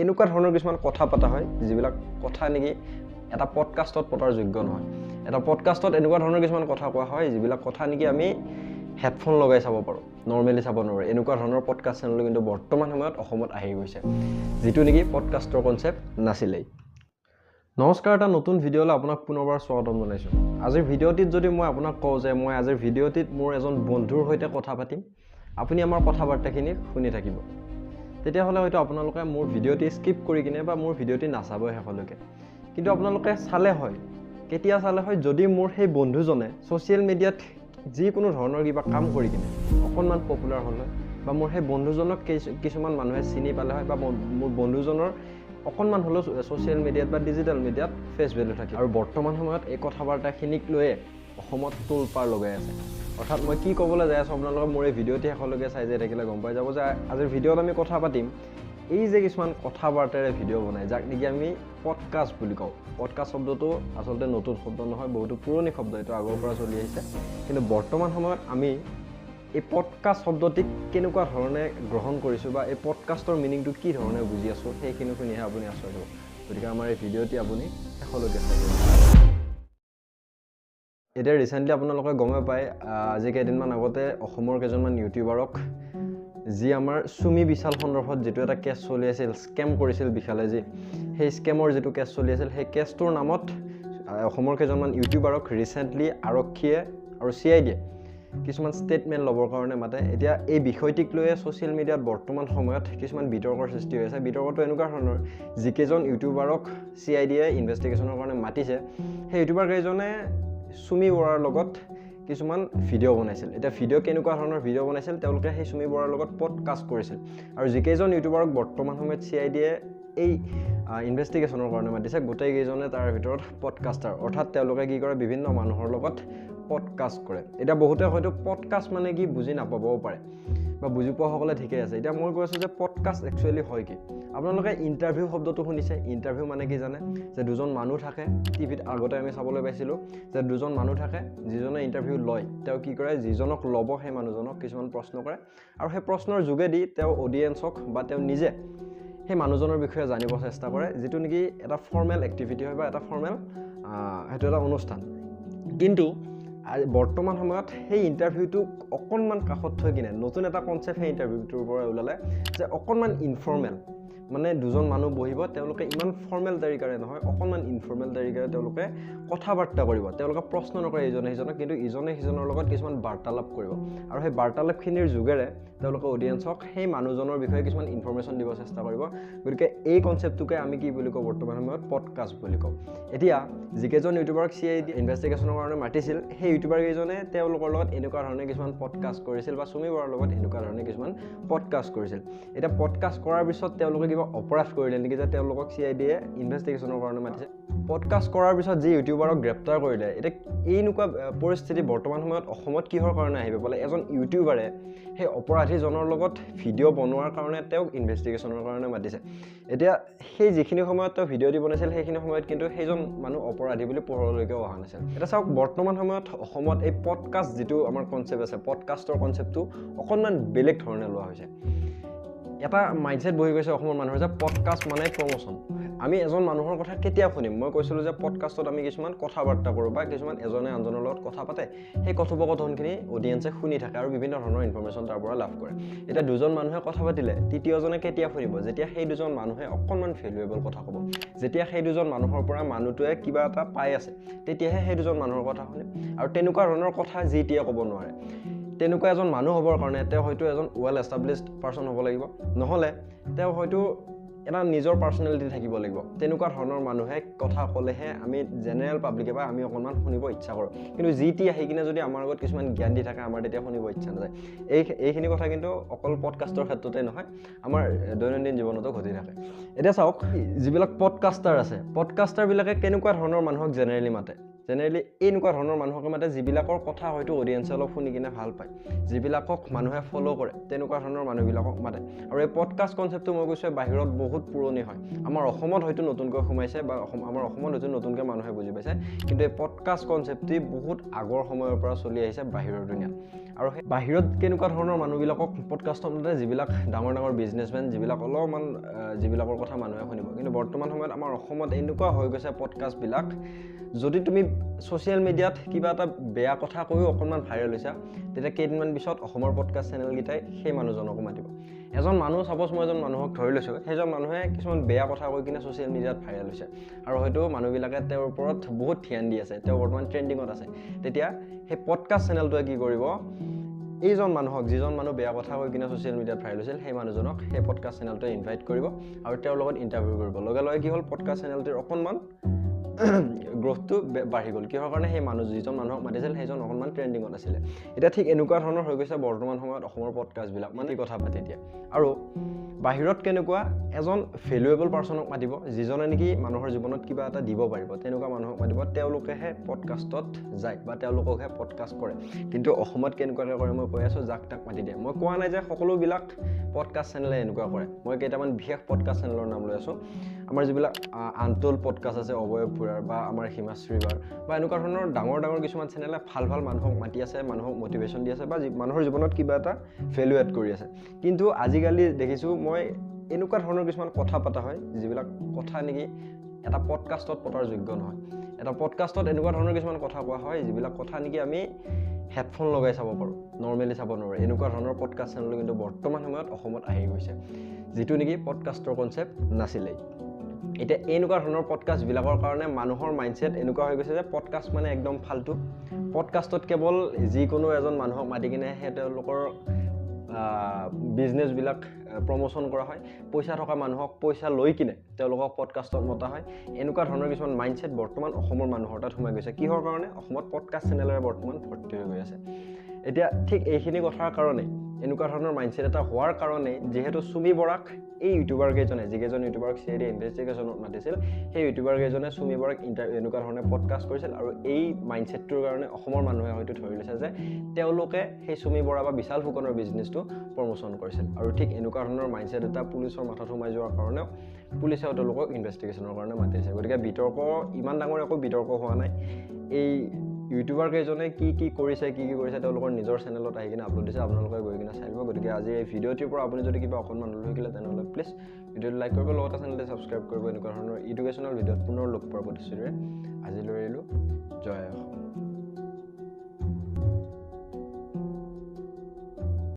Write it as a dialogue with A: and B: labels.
A: এনেকুৱা ধৰণৰ কিছুমান কথা পতা হয় যিবিলাক কথা নেকি এটা পডকাষ্টত পতাৰ যোগ্য নহয়। এটা পডকাষ্টত এনেকুৱা ধৰণৰ কিছুমান কথা কোৱা হয় যিবিলাক কথা নেকি আমি হেডফোন লগাই চাব পাৰোঁ, নৰ্মেলি চাব নোৱাৰোঁ। এনেকুৱা ধৰণৰ পডকাষ্ট চেনেল কিন্তু বৰ্তমান সময়ত অসমত আহি গৈছে, যিটো নেকি পডকাষ্টৰ কনচেপ্ট নাছিলেই। নমস্কাৰ, এটা নতুন ভিডিঅ'লৈ আপোনাক পুনৰবাৰ স্বাগতম জনাইছোঁ। আজিৰ ভিডিঅ'টিত যদি মই আপোনাক কওঁ যে মই আজিৰ ভিডিঅ'টিত মোৰ এজন বন্ধুৰ সৈতে কথা পাতিম, আপুনি আমাৰ কথা বাৰ্তাখিনি শুনি থাকিব, তেতিয়াহ'লে হয়তো আপোনালোকে মোৰ ভিডিঅ'টি স্কিপ কৰি কিনে বা মোৰ ভিডিঅ'টি নাচাবই শেষলৈকে। কিন্তু আপোনালোকে চালে হয়, কেতিয়া চালে হয়, যদি মোৰ সেই বন্ধুজনে ছ'চিয়েল মিডিয়াত যিকোনো ধৰণৰ কিবা কাম কৰি কিনে অকণমান পপুলাৰ হ'ল হয়, বা মোৰ সেই বন্ধুজনক কিছুমান মানুহে চিনি পালে হয়, বা মোৰ বন্ধুজনৰ অকণমান হ'লেও ছ'চিয়েল মিডিয়াত বা ডিজিটেল মিডিয়াত ফেচ ভেলু থাকে। আৰু বৰ্তমান সময়ত এই কথা বাৰ্তাখিনিক লৈয়ে অসমত তোলপাৰ লগাই আছে। অৰ্থাৎ মই কি ক'বলৈ যাই আছোঁ, আপোনালোকে মোৰ এই ভিডিঅ'টি শেষলৈকে চাই যাই থাকিলে গম পাই যাব যে আজিৰ ভিডিঅ'ত আমি কথা পাতিম এই যে কিছুমান কথা বাৰ্তাৰে ভিডিঅ' বনায়, যাক নেকি আমি পডকাষ্ট বুলি কওঁ। পডকাষ্ট শব্দটো আচলতে নতুন শব্দ নহয়, বহুতো পুৰণি শব্দ, এইটো আগৰ পৰা চলি আহিছে। কিন্তু বৰ্তমান সময়ত আমি এই পডকাষ্ট শব্দটিক কেনেকুৱা ধৰণে গ্ৰহণ কৰিছোঁ বা এই পডকাষ্টৰ মিনিংটো কি ধৰণে বুজি আছোঁ, সেইখিনি শুনিহে আপুনি আচৰিত হ'ব। গতিকে আমাৰ এই ভিডিঅ'টি আপুনি শেষলৈকে চাই যাব। এতিয়া ৰিচেণ্টলি আপোনালোকে গমে পায়, আজি কেইদিনমান আগতে অসমৰ কেইজনমান ইউটিউবাৰক যি আমাৰ চুমি বিশাল সন্দৰ্ভত যিটো এটা কেছ চলি আছিল, স্কেম কৰিছিল বিশালে যি, সেই স্কেমৰ যিটো কেছ চলি আছিল, সেই কেছটোৰ নামত অসমৰ কেইজনমান ইউটিউবাৰক ৰিচেণ্টলি আৰক্ষীয়ে আৰু CIDয়ে কিছুমান ষ্টেটমেণ্ট ল'বৰ কাৰণে মাতে। এতিয়া এই বিষয়টিক লৈয়ে ছ'চিয়েল মিডিয়াত বৰ্তমান সময়ত কিছুমান বিতৰ্কৰ সৃষ্টি হৈ আছে। বিতৰ্কটো এনেকুৱা ধৰণৰ, যিকেইজন ইউটিউবাৰক CIDয়ে ইনভেষ্টিগেশ্যনৰ কাৰণে মাতিছে, সেই ইউটিউবাৰ কেইজনে চুমি বৰাৰ লগত কিছুমান ভিডিঅ' বনাইছিল। এতিয়া ভিডিঅ' কেনেকুৱা ধৰণৰ ভিডিঅ' বনাইছিল, তেওঁলোকে সেই চুমি বৰাৰ লগত পডকাষ্ট কৰিছিল। আৰু যিকেইজন ইউটিউবাৰক বৰ্তমান সময়ত CIDয়ে এই ইনভেষ্টিগেশ্যনৰ কাৰণে মাতিছে, গোটেইকেইজনে তাৰ ভিতৰত পডকাষ্টাৰ। অৰ্থাৎ তেওঁলোকে কি কৰে, বিভিন্ন মানুহৰ লগত পডকাষ্ট কৰে। এতিয়া বহুতে হয়তো পডকাষ্ট মানে কি বুজি নাপাবও পাৰে, বা বুজি পোৱাসকলে ঠিকেই আছে। এতিয়া মই কৈ আছোঁ যে পডকাষ্ট একচুৱেলি হয় কি। আপোনালোকে ইণ্টাৰভিউ শব্দটো শুনিছে। ইণ্টাৰভিউ মানে কি জানে, যে দুজন মানুহ থাকে টিভিত, আগতে আমি চাবলৈ পাইছিলোঁ যে দুজন মানুহ থাকে, যিজনে ইণ্টাৰভিউ লয়, তেওঁ কি কৰে, যিজনক ল'ব সেই মানুহজনক কিছুমান প্ৰশ্ন কৰে, আৰু সেই প্ৰশ্নৰ যোগেদি তেওঁ অডিয়েঞ্চক বা তেওঁ নিজে সেই মানুহজনৰ বিষয়ে জানিব চেষ্টা কৰে, যিটো নেকি এটা ফৰ্মেল এক্টিভিটি হয় বা এটা ফৰ্মেল সেইটো এটা অনুষ্ঠান। কিন্তু বৰ্তমান সময়ত সেই ইণ্টাৰভিউটোক অকণমান কাষত থৈ কিনে নতুন এটা কনচেপ্ট সেই ইণ্টাৰভিউটোৰ পৰা ওলালে, যে অকণমান ইনফৰ্মেল, মানে দুজন মানুহ বহিব, তেওঁলোকে ইমান ফৰ্মেল তাৰিকাৰে নহয়, অকণমান ইনফৰ্মেল তাৰিকাৰে তেওঁলোকে কথা বাৰ্তা কৰিব। তেওঁলোকে প্ৰশ্ন নকৰে ইজনে সিজনক, কিন্তু ইজনে সিজনৰ লগত কিছুমান বাৰ্তালাপ কৰিব, আৰু সেই বাৰ্তালাপখিনিৰ যোগেৰে তেওঁলোকে অডিয়েঞ্চক সেই মানুহজনৰ বিষয়ে কিছুমান ইনফৰ্মেশ্যন দিব চেষ্টা কৰিব। গতিকে এই কনচেপ্টটোকে আমি কি বুলি কওঁ বৰ্তমান সময়ত, পডকাষ্ট বুলি কওঁ। এতিয়া যিকেইজন ইউটিউবাৰক CID ইনভেষ্টিগেশ্যনৰ কাৰণে মাতিছিল, সেই ইউটিউবাৰ কেইজনে তেওঁলোকৰ লগত এনেকুৱা ধৰণে কিছুমান পডকাষ্ট কৰিছিল, বা চুমি বৰাৰ লগত এনেকুৱা ধৰণে কিছুমান পডকাষ্ট কৰিছিল। এতিয়া পডকাষ্ট কৰাৰ পিছত তেওঁলোকে কিবা অপৰাধ কৰিলে নেকি, যে তেওঁলোকক CIDয়ে ইনভেষ্টিগেশ্যনৰ কাৰণে মাতিছে। পডকাষ্ট কৰাৰ পিছত যি ইউটিউবাৰক গ্ৰেপ্তাৰ কৰিলে, এতিয়া এনেকুৱা পৰিস্থিতি বৰ্তমান সময়ত অসমত কিহৰ কাৰণে আহিব পালে, এজন ইউটিউবাৰে সেই অপৰাধীজনৰ লগত ভিডিঅ' বনোৱাৰ কাৰণে তেওঁক ইনভেষ্টিগেশ্যনৰ কাৰণে মাতিছে। এতিয়া সেই যিখিনি সময়ত তেওঁ ভিডিঅ' দি বনাইছিল, সেইখিনি সময়ত কিন্তু সেইজন মানুহ অপৰাধী বুলি পোহৰলৈকে অহা নাছিল। এতিয়া চাওক, বৰ্তমান সময়ত অসমত এই পডকাষ্ট যিটো আমাৰ কনচেপ্ট আছে, পডকাষ্টৰ কনচেপ্টটো অকণমান বেলেগ ধৰণে লোৱা হৈছে। এটা মাইণ্ডছেট বহি গৈছে অসমৰ মানুহৰ, যে পডকাষ্ট মানে প্ৰমোশ্যন। আমি এজন মানুহৰ কথা কেতিয়া শুনিম? মই কৈছিলোঁ যে পডকাষ্টত আমি কিছুমান কথা বাৰ্তা কৰোঁ, বা কিছুমান এজনে আনজনৰ লগত কথা পাতে, সেই কথোপকথনখিনি অডিয়েঞ্চে শুনি থাকে আৰু বিভিন্ন ধৰণৰ ইনফৰ্মেশ্যন তাৰ পৰা লাভ কৰে। এতিয়া দুজন মানুহে কথা পাতিলে, তৃতীয়জনে কেতিয়া শুনিব? যেতিয়া সেই দুজন মানুহে অকণমান ভেলুৱেবল কথা ক'ব, যেতিয়া সেই দুজন মানুহৰ পৰা মানুহটোৱে কিবা এটা পাই আছে, তেতিয়াহে সেই দুজন মানুহৰ কথা শুনিম। আৰু তেনেকুৱা ধৰণৰ কথা যিটিয়ে ক'ব নোৱাৰে। তেনেকুৱা এজন মানুহ হ'বৰ কাৰণে তেওঁ হয়তো এজন ৱেল এষ্টাব্লিছড পাৰ্চন হ'ব লাগিব, নহ'লে তেওঁ হয়তো এটা নিজৰ পাৰ্চনেলিটি থাকিব লাগিব। তেনেকুৱা ধৰণৰ মানুহে কথা ক'লেহে আমি জেনেৰেল পাব্লিকে বা আমি অকণমান শুনিব ইচ্ছা কৰোঁ। কিন্তু যিটি আহি কিনে যদি আমাৰ আগত কিছুমান জ্ঞান দি থাকে, আমাৰ তেতিয়া শুনিব ইচ্ছা নাযায়। এইখিনি কথা কিন্তু অকল পডকাষ্টৰ ক্ষেত্ৰতে নহয়, আমাৰ দৈনন্দিন জীৱনতো ঘটি থাকে। এতিয়া চাওক, যিবিলাক পডকাষ্টাৰ আছে, পডকাষ্টাৰবিলাকে কেনেকুৱা ধৰণৰ মানুহক জেনেৰেলি মাতে? জেনেৰেলি এনেকুৱা ধৰণৰ মানুহকে মাতে, যিবিলাকৰ কথা হয়তো অডিয়েঞ্চে অলপ শুনি কিনে ভাল পায়, যিবিলাকক মানুহে ফ'ল' কৰে, তেনেকুৱা ধৰণৰ মানুহবিলাকক মাতে। আৰু এই পডকাষ্ট কনচেপ্টটো মই কৈছোঁ বাহিৰত বহুত পুৰণি হয়। আমাৰ অসমত হয়তো নতুনকৈ সোমাইছে, বা আমাৰ অসমত হয়তো নতুনকৈ মানুহে বুজি পাইছে, কিন্তু এই পডকাষ্ট কনচেপ্টটি বহুত আগৰ সময়ৰ পৰা চলি আহিছে বাহিৰৰ দুনিয়াত। আৰু সেই বাহিৰত কেনেকুৱা ধৰণৰ মানুহবিলাকক পডকাষ্টত মাতে যিবিলাক ডাঙৰ ডাঙৰ বিজনেছমেন, যিবিলাক অলপমান যিবিলাকৰ কথা মানুহে শুনিব। কিন্তু বৰ্তমান সময়ত আমাৰ অসমত এনেকুৱা হৈ গৈছে পডকাষ্টবিলাক, যদি তুমি ছ'চিয়েল মিডিয়াত কিবা এটা বেয়া কথা কৈও অকণমান ভাইৰেল হৈছা, তেতিয়া কেইদিনমান পিছত অসমৰ পডকাষ্ট চেনেলকেইটাই সেই মানুহজনকো মাতিব। এজন মানুহ, ছাপ'জ মই এজন মানুহক ধৰি লৈছোঁ, সেইজন মানুহে কিছুমান বেয়া কথা কৈ কিনে ছ'চিয়েল মিডিয়াত ভাইৰেল হৈছে আৰু হয়তো মানুহবিলাকে তেওঁৰ ওপৰত বহুত ধ্যান দি আছে, তেওঁ বৰ্তমান ট্ৰেণ্ডিঙত আছে। তেতিয়া সেই পডকাষ্ট চেনেলটোৱে কি কৰিব, এইজন মানুহক, যিজন মানুহ বেয়া কথা কৈ কিনে ছ'চিয়েল মিডিয়াত ভাইৰেল হৈছিল, সেই মানুহজনক সেই পডকাষ্ট চেনেলটোৱে ইনভাইট কৰিব আৰু তেওঁৰ লগত ইণ্টাৰভিউ কৰিব। লগে লগে কি হ'ল, পডকাষ্ট চেনেলটোৰ অকণমান গ্ৰ'থটো বাঢ়ি গ'ল। কিহৰ কাৰণে, সেই যিজন মানুহক মাতিছিল সেইজন অকণমান ট্ৰেণ্ডিঙত আছিলে। এতিয়া ঠিক এনেকুৱা ধৰণৰ হৈ গৈছে বৰ্তমান সময়ত অসমৰ পডকাষ্টবিলাক, মানে কথা পাতি দিয়ে। আৰু বাহিৰত কেনেকুৱা, এজন ভেলুৱেবল পাৰ্চনক মাতিব, যিজনে নেকি মানুহৰ জীৱনত কিবা এটা দিব পাৰিব, তেনেকুৱা মানুহক মাতিব, তেওঁলোকেহে পডকাষ্টত যায় বা তেওঁলোককহে পডকাষ্ট কৰে। কিন্তু অসমত কেনেকুৱাকৈ কৰে মই কৈ আছোঁ, যাক তাক মাতি দিয়ে। মই কোৱা নাই যে সকলোবিলাক পডকাষ্ট চেনেলে এনেকুৱা কৰে, মই কেইটামান বিশেষ পডকাষ্ট চেনেলৰ নাম লৈ আছোঁ। আমাৰ যিবিলাক আনটোল পডকাষ্ট আছে, অৱয়ব ভূঞাৰ বা আমাৰ হিমাশ্ৰী বাৰ বা এনেকুৱা ধৰণৰ ডাঙৰ ডাঙৰ কিছুমান চেনেলে ভাল ভাল মানুহক মাতি আছে, মানুহক মটিভেশ্যন দি আছে বা মানুহৰ জীৱনত কিবা এটা ভেলু এড কৰি আছে। কিন্তু আজিকালি দেখিছোঁ মই এনেকুৱা ধৰণৰ কিছুমান কথা পতা হয়, যিবিলাক কথা নেকি এটা পডকাষ্টত পতাৰ যোগ্য নহয়। এটা পডকাষ্টত এনেকুৱা ধৰণৰ কিছুমান কথা কোৱা হয়, যিবিলাক কথা নেকি আমি হেডফোন লগাই চাব পাৰোঁ, নৰ্মেলি চাব নোৱাৰোঁ। এনেকুৱা ধৰণৰ পডকাষ্ট চেনেল কিন্তু বৰ্তমান সময়ত অসমত আহি গৈছে, যিটো নেকি পডকাষ্টৰ কনচেপ্ট নাছিলেই। এতিয়া এনেকুৱা ধৰণৰ পডকাষ্টবিলাকৰ কাৰণে মানুহৰ মাইণ্ডছেট এনেকুৱা হৈ গৈছে যে পডকাষ্ট মানে একদম ফাল্টু। পডকাষ্টত কেৱল যিকোনো এজন মানুহক মাতি কিনে সেই তেওঁলোকৰ বিজনেছবিলাক প্ৰমোশ্যন কৰা হয়, পইচা থকা মানুহক পইচা লৈ কিনে তেওঁলোকক পডকাষ্টত মতা হয়। এনেকুৱা ধৰণৰ কিছুমান মাইণ্ডছেট বৰ্তমান অসমৰ মানুহৰ তাত সোমাই গৈছে। কিহৰ কাৰণে, অসমত পডকাষ্ট চেনেলেৰে বৰ্তমান ভৰ্তি হৈ গৈ আছে। এতিয়া ঠিক এইখিনি কথাৰ কাৰণে, এনেকুৱা ধৰণৰ মাইণ্ডছেট এটা হোৱাৰ কাৰণে, যিহেতু চুমি বৰাক এই ইউটিউবাৰ কেইজনে, যিকেইজন ইউটিউবাৰক CID ইনভেষ্টিগেশ্যনত মাতিছিল, সেই ইউটিউবাৰ কেইজনে চুমি বৰাক এনেকুৱা ধৰণে পডকাষ্ট কৰিছিল আৰু এই মাইণ্ডছেটটোৰ কাৰণে অসমৰ মানুহে হয়তো ধৰি লৈছে যে তেওঁলোকে সেই চুমি বৰা বা বিশাল ফুকনৰ বিজনেছটো প্ৰমোশ্যন কৰিছিল। আৰু ঠিক এনেকুৱা ধৰণৰ মাইণ্ডছেট এটা পুলিচৰ মাথাত সোমাই যোৱাৰ কাৰণেও পুলিচেও তেওঁলোকক ইনভেষ্টিগেশ্যনৰ কাৰণে মাতিছে। গতিকে বিতৰ্ক, ইমান ডাঙৰ একো বিতৰ্ক হোৱা নাই। এই ইউটিউবাৰ কেইজনে কি কৰিছে তেওঁলোকৰ নিজৰ চেনেলত আহি কিনে আপলোড দিছে, আপোনালোকে গৈ কিনে চাই ল'ব। গতিকে আজি এই ভিডিঅ'টোৰ পৰা আপুনি যদি কিবা অকণমান নলৈ থাকিলে তেনেহ'লে প্লিজ ভিডিঅ'টো লাইক কৰিব, লগতে চেনেলটো ছাবস্ক্ৰাইব কৰিব। এনেকুৱা ধৰণৰ এডুকেশ্যনেল ভিডিঅ'ত পুনৰ লগ পোৱাৰ প্ৰতিশ্ৰুতিৰে আজিলৈ এৰিলোঁ। জয় অসম।